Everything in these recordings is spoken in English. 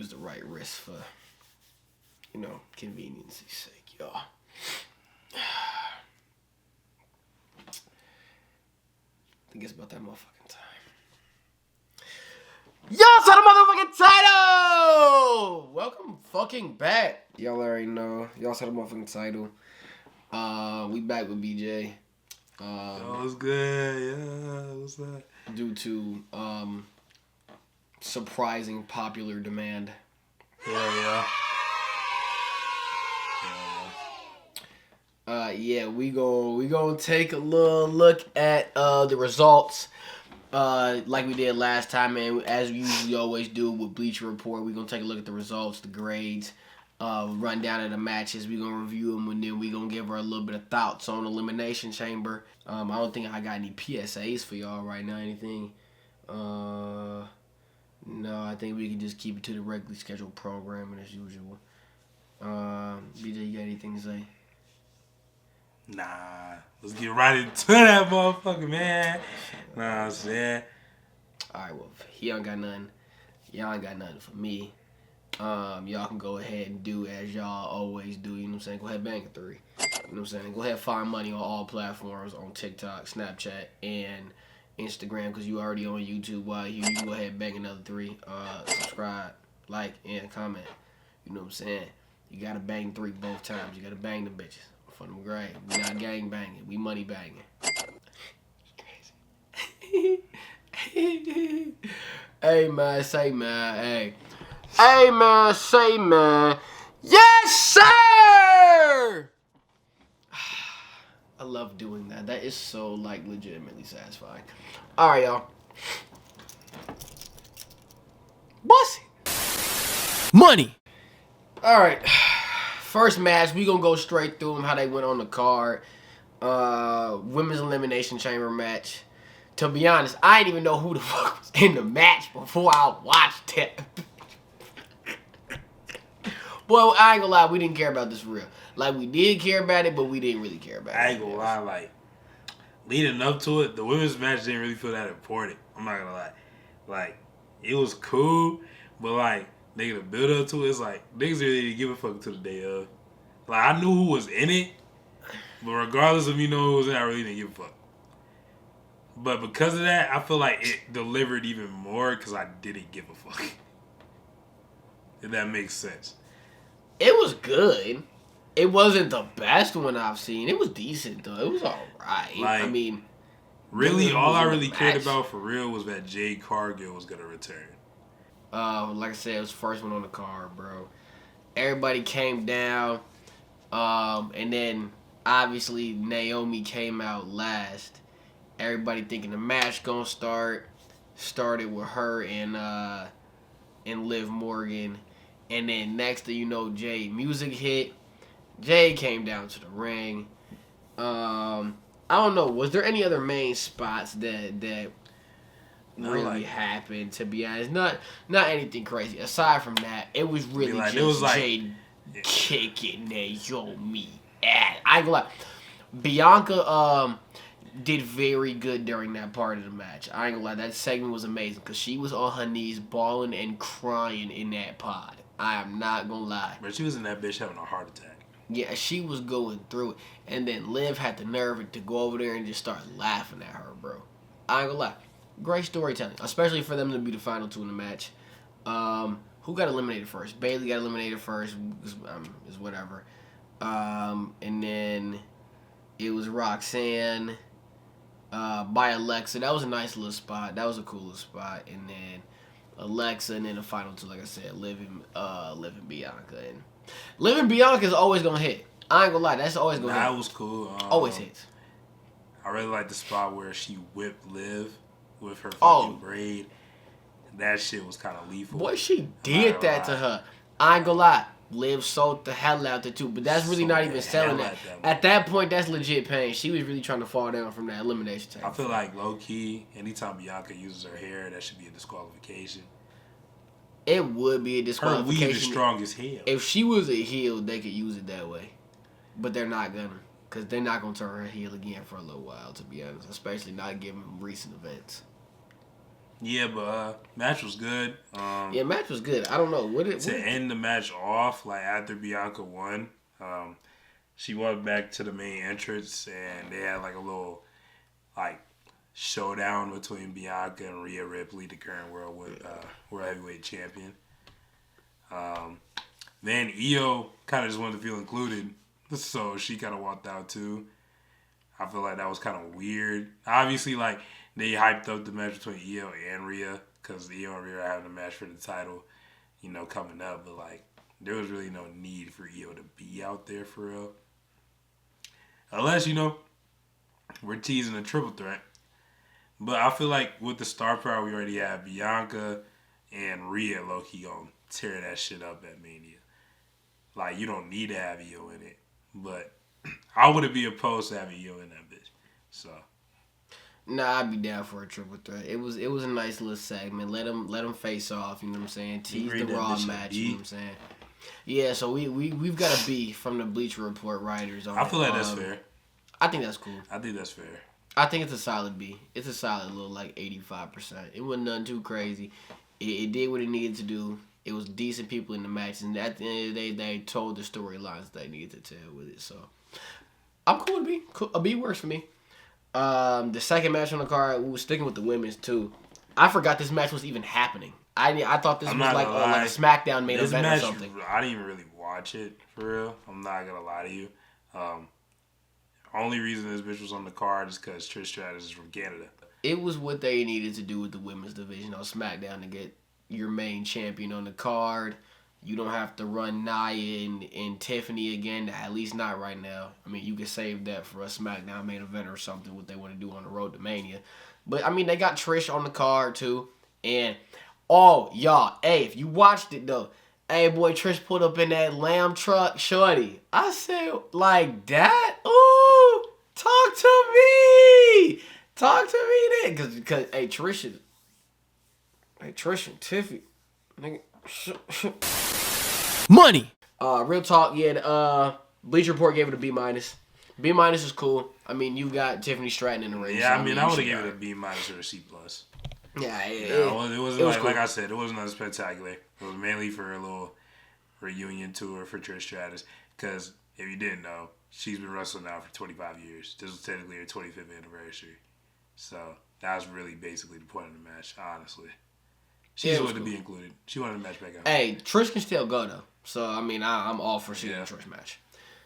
use the right wrist for, convenience's sake, y'all. I think it's about that motherfucking time. Y'all saw the motherfucking title! Welcome fucking back. Y'all already know. Y'all saw the motherfucking title. We back with BJ. What's good? Yeah, what's that? Due to surprising popular demand. Yeah. We gonna take a little look at the results, like we did last time, and as we usually always do with Bleacher Report, we gonna take a look at the results, the grades, run down of the matches. We gonna review them, and then we gonna give her a little bit of thoughts on Elimination Chamber. I don't think I got any PSAs for y'all right now. Anything? No, I think we can just keep it to the regularly scheduled programming as usual. BJ, you got anything to say? Nah, let's get right into that motherfucker, man. Nah, I'm saying. Alright, well, he don't got nothing. Y'all ain't got nothing for me. Y'all can go ahead and do as y'all always do, you know what I'm saying? Go ahead, bang a 3. You know what I'm saying? Go ahead, find money on all platforms, on TikTok, Snapchat, and Instagram, because you already on YouTube. While you can go ahead and bang another 3. Subscribe, like, and comment. You know what I'm saying? You gotta bang 3 both times. You gotta bang them bitches. For them great. We not gang banging. We money banging. Hey man, say man, hey. Hey man, say man. Yes, sir! I love doing that. That is so legitimately satisfying. Alright, y'all. Bossy. Money. Alright. First match, we gonna go straight through them, how they went on the card. Women's Elimination Chamber match. To be honest, I didn't even know who the fuck was in the match before I watched it. Boy, I ain't gonna lie, we didn't care about this for real. We did care about it, but we didn't really care about it. I ain't gonna lie, leading up to it, the women's match didn't really feel that important. I'm not gonna lie. It was cool, but nigga, the build up to it, it's niggas really didn't give a fuck to the day of. I knew who was in it, but regardless of who was in it, I really didn't give a fuck. But because of that, I feel like it delivered even more because I didn't give a fuck. If that makes sense. It was good. It wasn't the best one I've seen. It was decent, though. It was alright. Really, all I really cared about for real was that Jade Cargill was going to return. Like I said, it was the first one on the card, bro. Everybody came down, and then obviously Naomi came out last. Everybody thinking the match gonna started with her and Liv Morgan, and then next thing you know, Jade music hit. Jade came down to the ring. I don't know. Was there any other main spots that really happened? To be honest, not anything crazy. Aside from that, it was really Jade kicking Naomi ass. I ain't gonna lie. Bianca did very good during that part of the match. I ain't gonna lie. That segment was amazing because she was on her knees, bawling and crying in that pod. I am not gonna lie. But she was in that bitch having a heart attack. Yeah, she was going through it. And then Liv had the nerve to go over there and just start laughing at her, bro. I ain't gonna lie. Great storytelling. Especially for them to be the final 2 in the match. Who got eliminated first? Bayley got eliminated first. Is whatever. And then it was Roxanne by Alexa. That was a nice little spot. That was a cool little spot. And then Alexa, and then the final 2, like I said, Liv and Bianca. And Liv and Bianca's always gonna hit. I ain't gonna lie, that's always gonna hit. That was cool. Always hits. I really like the spot where she whipped Liv with her fucking braid. That shit was kind of lethal. Boy, she did that to her. I ain't gonna lie. Liv sold the hell out there too, but that's really not even selling that. At that point, that's legit pain. She was really trying to fall down from that elimination table. I feel like low key, anytime Bianca uses her hair, that should be a disqualification. It would be a disqualification. Her weave is strong as hell. If she was a heel, they could use it that way, but they're not gonna, because they're not gonna turn her heel again for a little while. To be honest, especially not given recent events. Yeah, but match was good. Yeah, match was good. I don't know To end the match off, like after Bianca won, she walked back to the main entrance and they had like a little like showdown between Bianca and Rhea Ripley, the current world heavyweight champion. Um, then Io kind of just wanted to feel included, so she kind of walked out too. I feel like that was kind of weird. Obviously, like they hyped up the match between Io and Rhea because Io and Rhea are having a match for the title, coming up. But like, there was really no need for Io to be out there for real, unless we're teasing a triple threat. But I feel like with the star power we already have, Bianca and Rhea low key gonna tear that shit up at Mania. Like you don't need to have Io in it, but I wouldn't be opposed to having Io in that bitch. So Nah, I'd be down for a triple threat. It was a nice little segment. Let them face off. You know what I'm saying? Tease the Raw match. You know what I'm saying? Yeah. So we've got a B from the Bleacher Report writers. I feel like that's fair. I think that's cool. I think that's fair. I think it's a solid B. It's a solid little like 85%. It wasn't nothing too crazy. It did what it needed to do. It was decent people in the match, and at the end of the day, they told the storylines they needed to tell with it. So I'm cool with B. Cool. A B works for me. The second match on the card, we were sticking with the women's too. I forgot this match was even happening. I thought this was like a SmackDown main event or something. I didn't even really watch it for real. I'm not gonna lie to you. Only reason this bitch was on the card is because Trish Stratus is from Canada. It was what they needed to do with the women's division on SmackDown to get your main champion on the card. You don't have to run Nia and Tiffany again, at least not right now. I mean, you could save that for a SmackDown main event or something, what they want to do on the road to Mania. But, I mean, they got Trish on the card, too. And, oh, y'all, hey, if you watched it, though, hey, boy, Trish pulled up in that lamb truck, shorty. I said, like that? Ooh, talk to me. Talk to me then. Because hey, Trish and Tiffany, nigga, money. Real talk, yeah. Bleacher Report gave it a B minus. B minus is cool. I mean, you got Tiffany Stratton in the ring. Yeah, so I mean, I would have given it a B minus or a C plus. Yeah, it wasn't like, cool. Like I said, it wasn't that spectacular. It was mainly for a little reunion tour for Trish Stratus. Because if you didn't know, she's been wrestling now for 25 years. This was technically her 25th anniversary. So that was really basically the point of the match, honestly. She just wanted to be included. She wanted the match back out. Hey, Trish can still go, though. So, I mean, I'm all for seeing a Trish match.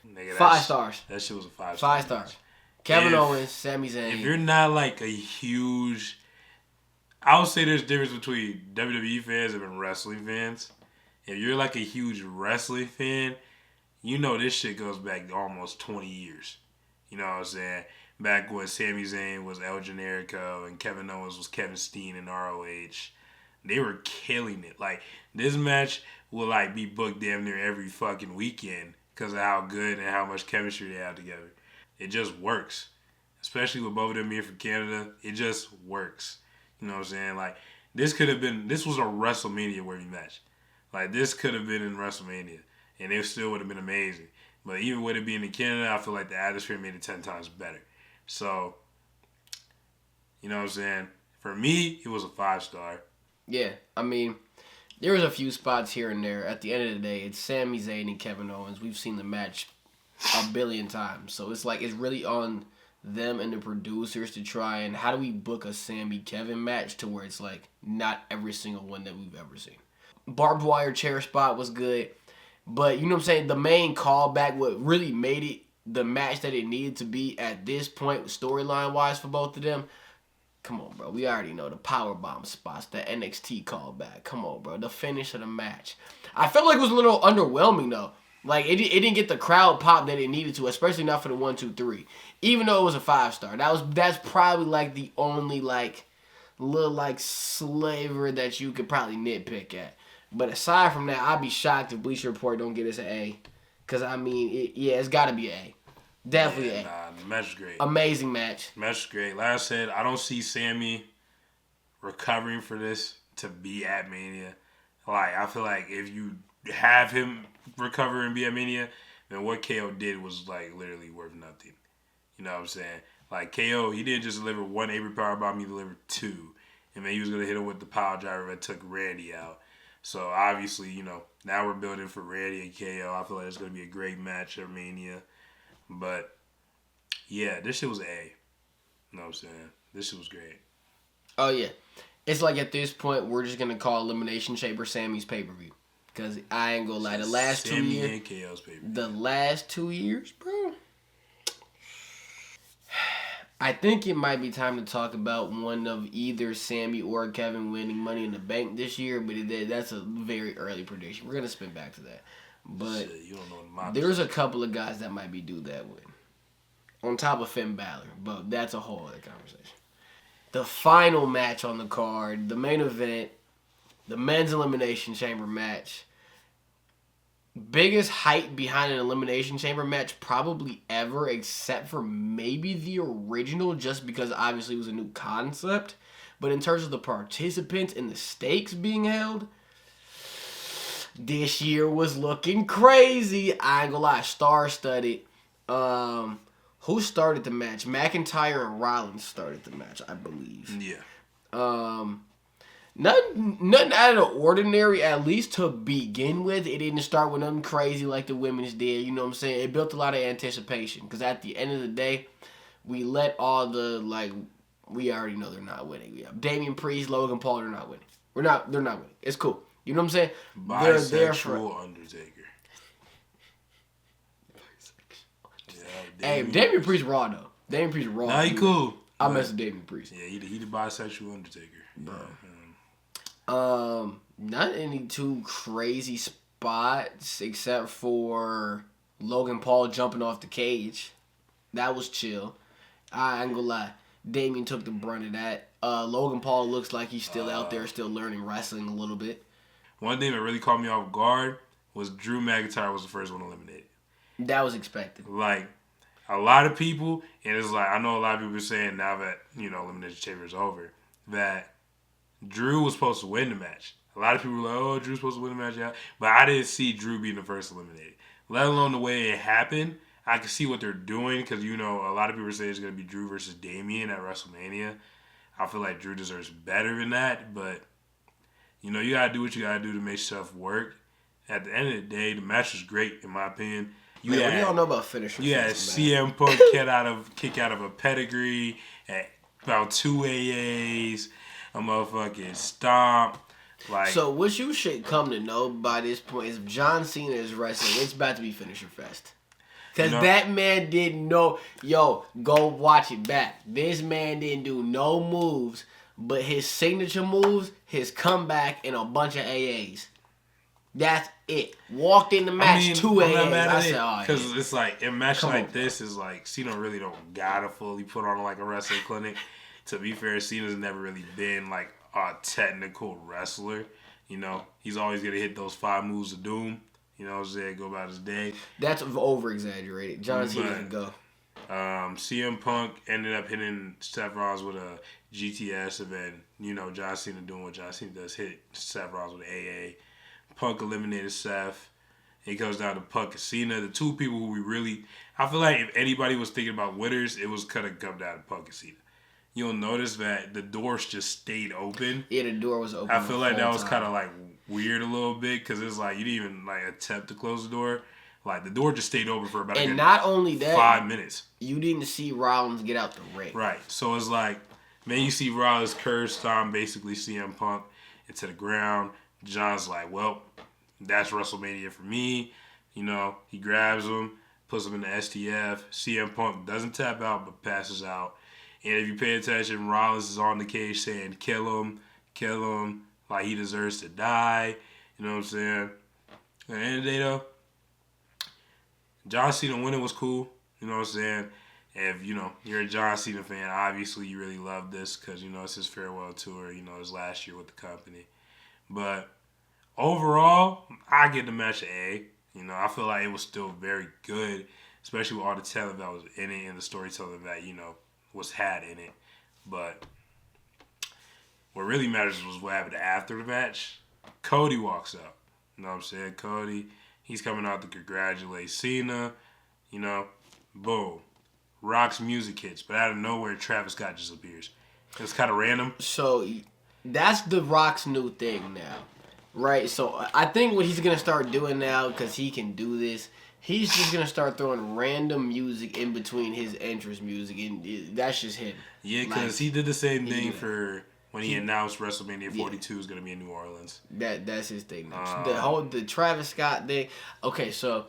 Nigga, 5 stars. That shit was a 5 star. 5 stars. Kevin Owens, Sami Zayn. If you're not like a huge... I would say there's a difference between WWE fans and wrestling fans. If you're like a huge wrestling fan, you know this shit goes back almost 20 years. You know what I'm saying? Back when Sami Zayn was El Generico and Kevin Owens was Kevin Steen in ROH. They were killing it. Like, this match will like be booked damn near every fucking weekend because of how good and how much chemistry they have together. It just works. Especially with both of them being from Canada. It just works. You know what I'm saying? Like, this was a WrestleMania worthy match. Like, this could have been in WrestleMania. And it still would have been amazing. But even with it being in Canada, I feel like the atmosphere made it 10 times better. So, you know what I'm saying? For me, it was a 5 star. Yeah, I mean, there was a few spots here and there. At the end of the day, it's Sami Zayn and Kevin Owens. We've seen the match a billion times. So it's like, it's really on them and the producers to try and how do we book a Sami Kevin match to where it's like not every single one that we've ever seen. Barbed wire chair spot was good. But you know what I'm saying? The main callback, what really made it the match that it needed to be at this point, storyline wise for both of them. Come on, bro. We already know the powerbomb spots, the NXT callback. Come on, bro. The finish of the match. I felt like it was a little underwhelming, though. Like, it didn't get the crowd pop that it needed to, especially not for the 1, 2, 3. Even though it was a 5 star. That's probably, like, the only, like, little, like, sliver that you could probably nitpick at. But aside from that, I'd be shocked if Bleacher Report don't get us an A. Because, I mean, it's got to be an A. Definitely A. Nah, the match was great. Amazing match. Match was great. Like I said, I don't see Sami recovering for this to be at Mania. Like, I feel like if you have him recover and be at Mania, then what KO did was, like, literally worth nothing. You know what I'm saying? Like, KO, he didn't just deliver 1 Avery Powerbomb, he delivered 2. and then he was gonna hit him with the power driver that took Randy out. So obviously, now we're building for Randy and KO. I feel like it's gonna be a great match at Mania. But yeah, this shit was A. You know what I'm saying? This shit was great. Oh yeah, it's like at this point we're just gonna call Elimination Chamber Sammy's pay-per-view. Cause I ain't gonna lie, the last 2 Sammy years, and KO's pay-per-view. the last 2 years, bro. I think it might be time to talk about one of either Sammy or Kevin winning Money in the Bank this year, but that's a very early prediction. We're gonna spin back to that, but Shit, you don't know there's a couple of guys that might be due that win, on top of Finn Balor, but that's a whole other conversation. The final match on the card, the main event, the men's Elimination Chamber match. Biggest hype behind an Elimination Chamber match probably ever, except for maybe the original, just because obviously it was a new concept. But in terms of the participants and the stakes being held, this year was looking crazy. I ain't gonna lie, star-studded. Who started the match? McIntyre and Rollins started the match, I believe. Yeah. Nothing out of the ordinary, at least to begin with. It didn't start with nothing crazy like the women's did. You know what I'm saying? It built a lot of anticipation. Because at the end of the day, we let all the, we already know they're not winning. Yeah. Damian Priest, Logan Paul, they're not winning. They're not winning. It's cool. You know what I'm saying? They're there for Undertaker. Hey, Damian Priest raw, though. Damian Priest raw. Nah, he cool. I mess with Damian Priest. Yeah, he the bisexual Undertaker. Bro. Not any too crazy spots except for Logan Paul jumping off the cage. That was chill. I ain't gonna lie. Damian took the brunt of that. Logan Paul looks like he's still out there, still learning wrestling a little bit. One thing that really caught me off guard was Drew McIntyre was the first one eliminated. That was expected. Like, a lot of people, and it's like, I know a lot of people are saying now that, Elimination Chamber is over, that Drew was supposed to win the match. A lot of people were like, oh, Drew's supposed to win the match, yeah. But I didn't see Drew being the first eliminated. Let alone the way it happened. I can see what they're doing because, a lot of people say it's going to be Drew versus Damian at WrestleMania. I feel like Drew deserves better than that, but, you got to do what you got to do to make stuff work. At the end of the day, the match was great, in my opinion. What do y'all know about finishers? Yeah, CM Punk kick out of a pedigree at about 2 AAs, a motherfucking stomp. So what you should come to know by this point is if John Cena is wrestling, it's about to be finisher fest. Because that man didn't know. Yo, go watch it back. This man didn't do no moves, but his signature moves, his comeback, and a bunch of AAs. That's it. Walked in the match, 2 AAs. I said, oh, because it's like, in match like this, is like, Cena really don't gotta fully put on like a wrestling clinic. To be fair, Cena's never really been like a technical wrestler. He's always gonna hit those 5 moves of doom. You know what I'm saying? Go about his day. That's over-exaggerated. John Cena can go. CM Punk ended up hitting Seth Rollins with a GTS, and then, John Cena doing what John Cena does, hit Seth Rollins with AA. Punk eliminated Seth. It goes down to Punk and Cena, the two people who we really... I feel like if anybody was thinking about winners, it was going to come down to Punk and Cena. You'll notice that the doors just stayed open. Yeah, the door was open. I feel like that was kind of like weird a little bit because it's like you didn't even like attempt to close the door. Like the door just stayed open for about and not only that 5 minutes. You didn't see Rollins get out the ring. Right. So it's like then you see Rollins curve stomp basically CM Punk into the ground. John's like, well, that's WrestleMania for me. He grabs him, puts him in the STF. CM Punk doesn't tap out but passes out. And if you pay attention, Rollins is on the cage saying, kill him, like he deserves to die. You know what I'm saying? At the end of the day, though, John Cena winning was cool. You know what I'm saying? If, you're a John Cena fan, obviously you really love this because, it's his farewell tour, his last year with the company. But overall, I give the match an A. I feel like it was still very good, especially with all the talent that was in it and the storytelling that, was had in it. But what really matters was what happened after the match. Cody walks out. You know what I'm saying? Cody, he's coming out to congratulate Cena. Boom. Rock's music hits, but out of nowhere, Travis Scott just appears. It's kind of random. So, That's The Rock's new thing now, right? So I think what he's gonna start doing now, because he can do this, he's just gonna start throwing random music in between his entrance music, and that's just him. Yeah, because he did the same thing for when he announced WrestleMania 42 is gonna be in New Orleans. That's his thing now. The Travis Scott thing. Okay, so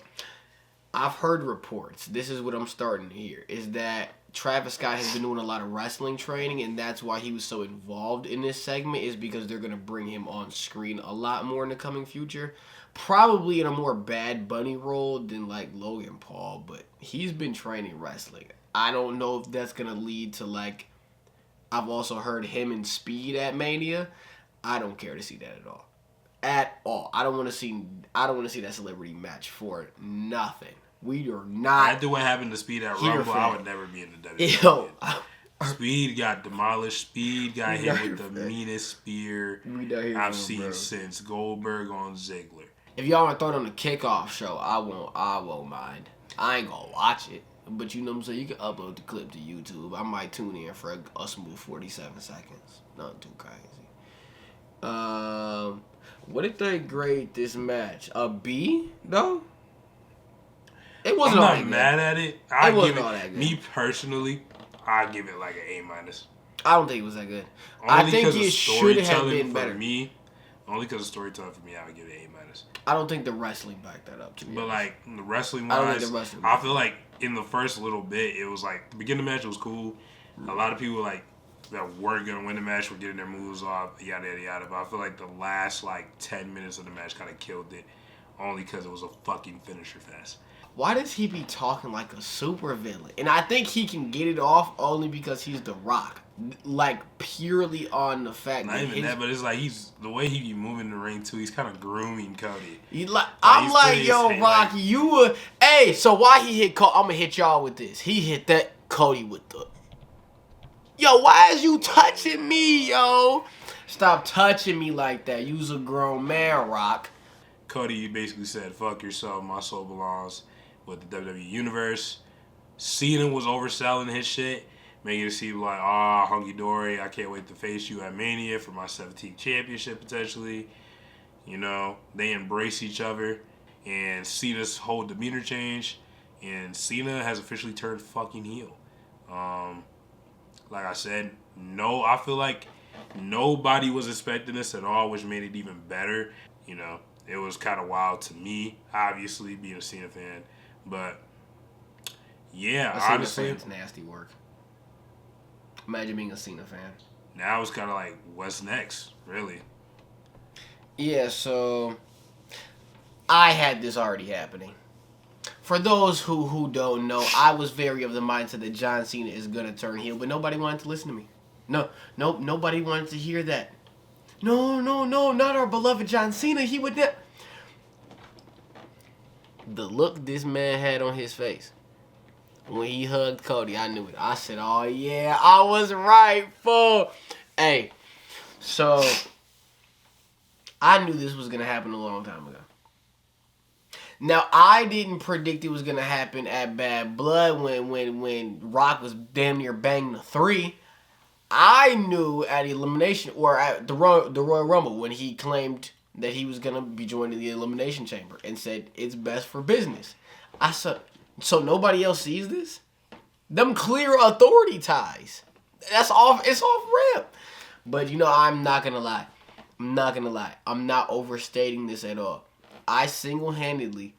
I've heard reports. This is what I'm starting to hear, is that Travis Scott has been doing a lot of wrestling training, and that's why he was so involved in this segment, is because they're going to bring him on screen a lot more in the coming future. Probably in a more Bad Bunny role than like Logan Paul, but he's been training wrestling. I don't know if that's going to lead to like, I've also heard him and Speed at Mania. I don't care to see that at all. At all. I don't want to see that celebrity match for nothing. We are not. After what happened to Speed at Rumble, I would never be in the WWE. Yo, Speed got demolished. Speed got hit with the meanest spear I've seen since Goldberg on Ziggler. If y'all want to throw it on the kickoff show, I won't mind. I ain't gonna watch it. But you know what I'm saying? You can upload the clip to YouTube. I might tune in for a smooth 47 seconds. Nothing too crazy. What did they grade this match? A B, though? It wasn't all that good. I'm not mad at it. It wasn't all that good. Me personally, I give it like an A-. I don't think it was that good. I think it should have been better. Only because of storytelling for me, I would give it an A-. I don't think the wrestling backed that up, to me. But like the wrestling wise, I feel like in the first little bit, it was like the beginning of the match was cool. A lot of people like that weren't gonna win the match were getting their moves off, yada yada yada. But I feel like the last like 10 minutes of the match kind of killed it, only because it was a fucking finisher fest. Why does he be talking like a super villain? And I think he can get it off only because he's The Rock. Like, purely on the fact Not even that, but it's like the way he be moving the ring too, he's kind of grooming Cody. I'm like, yo, Rocky, you were... Hey, so why he hit Cody? I'm going to hit y'all with this. He hit that Cody with the... Yo, why is you touching me, yo? Stop touching me like that. You's a grown man, Rock. Cody basically said, fuck yourself, my soul belongs with the WWE Universe. Cena was overselling his shit, making it seem like, hunky dory, I can't wait to face you at Mania for my 17th championship potentially. You know, they embrace each other, and Cena's whole demeanor changed, and Cena has officially turned fucking heel. Like I said, I feel like nobody was expecting this at all, which made it even better. You know, it was kind of wild to me, obviously, being a Cena fan. But, yeah, honestly. Cena fan's nasty work. Imagine being a Cena fan. Now it's kind of like, what's next, really? Yeah, so I had this already happening. For those who don't know, I was very of the mindset that John Cena is going to turn heel, but nobody wanted to listen to me. Nobody wanted to hear that. No, not our beloved John Cena. He would never... The look this man had on his face when he hugged Cody, I knew it. I said, oh, yeah, I was right, fool. Hey, so I knew this was going to happen a long time ago. Now, I didn't predict it was going to happen at Bad Blood when Rock was damn near banging the 3. I knew at Elimination, or at the Royal Rumble, when he claimed that he was going to be joining the Elimination Chamber and said it's best for business. I said, so nobody else sees this? Them clear authority ties. It's off rip. But, I'm not going to lie. I'm not overstating this at all. I single-handedly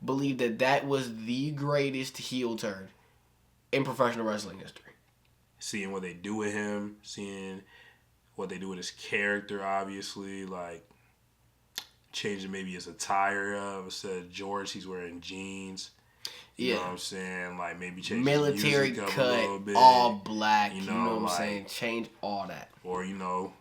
believe that was the greatest heel turn in professional wrestling history. Seeing what they do with him, seeing what they do with his character, obviously, like changing maybe his attire up. Instead of George, he's wearing jeans. You know what I'm saying? Like maybe change military the music cut, up a little bit. all black. You know what I'm like, saying? Change all that. Or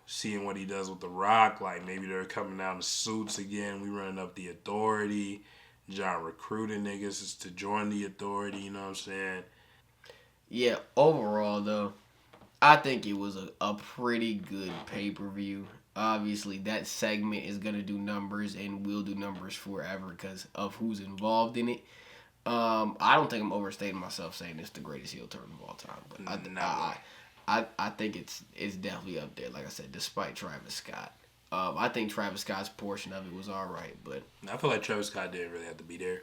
seeing what he does with The Rock. Like maybe they're coming out in suits again. We running up the authority. John recruiting niggas to join the authority. You know what I'm saying? Yeah. Overall, though, I think it was a pretty good pay-per-view. Obviously, that segment is gonna do numbers and will do numbers forever because of who's involved in it. I don't think I'm overstating myself saying it's the greatest heel turn of all time, but I think it's definitely up there. Like I said, despite Travis Scott, I think Travis Scott's portion of it was all right, but I feel like Travis Scott didn't really have to be there.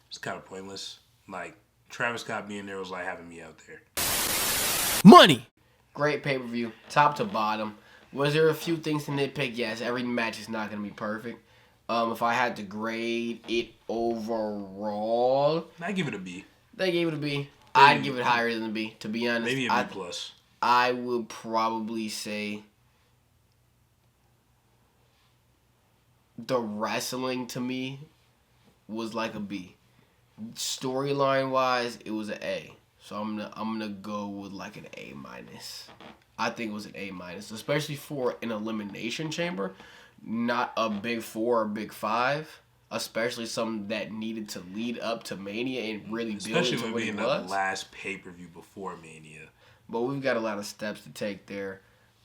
It's kind of pointless. Like Travis Scott being there was like having me out there. Money. Great pay-per-view, top to bottom. Was there a few things to nitpick? Yes, every match is not going to be perfect. If I had to grade it overall, I give it a B. They gave it a B. I'd give it higher than a B, to be honest. Maybe a B plus. I would probably say the wrestling to me was like a B. Storyline wise, it was an A. So I'm gonna go with like an A minus. I think it was an A minus, especially for an elimination chamber, not a big 4 or big 5. Especially something that needed to lead up to Mania and really build Especially into with what it being was. the last pay-per-view before Mania. But we've got a lot of steps to take there.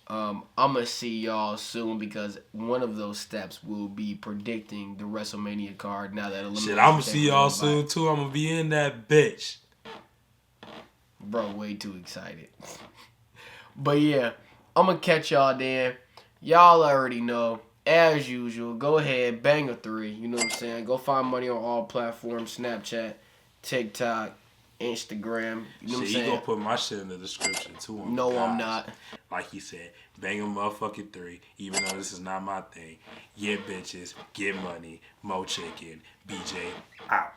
I'm going to see y'all soon because one of those steps will be predicting the WrestleMania card now that Elimination. Shit, I'm going to see y'all soon too. I'm going to be in that bitch. Bro, way too excited. But yeah, I'm going to catch y'all then. Y'all already know. As usual, go ahead, bang a 3. You know what I'm saying? Go find money on all platforms. Snapchat, TikTok, Instagram. You know what I'm saying? You gonna put my shit in the description too. No, I'm not. Like he said, bang a motherfucking 3. Even though this is not my thing. Get bitches, get money, mo chicken, BJ out.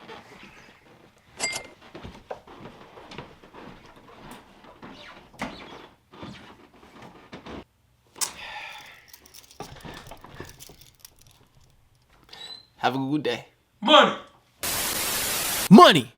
Have a good day. Money! Money!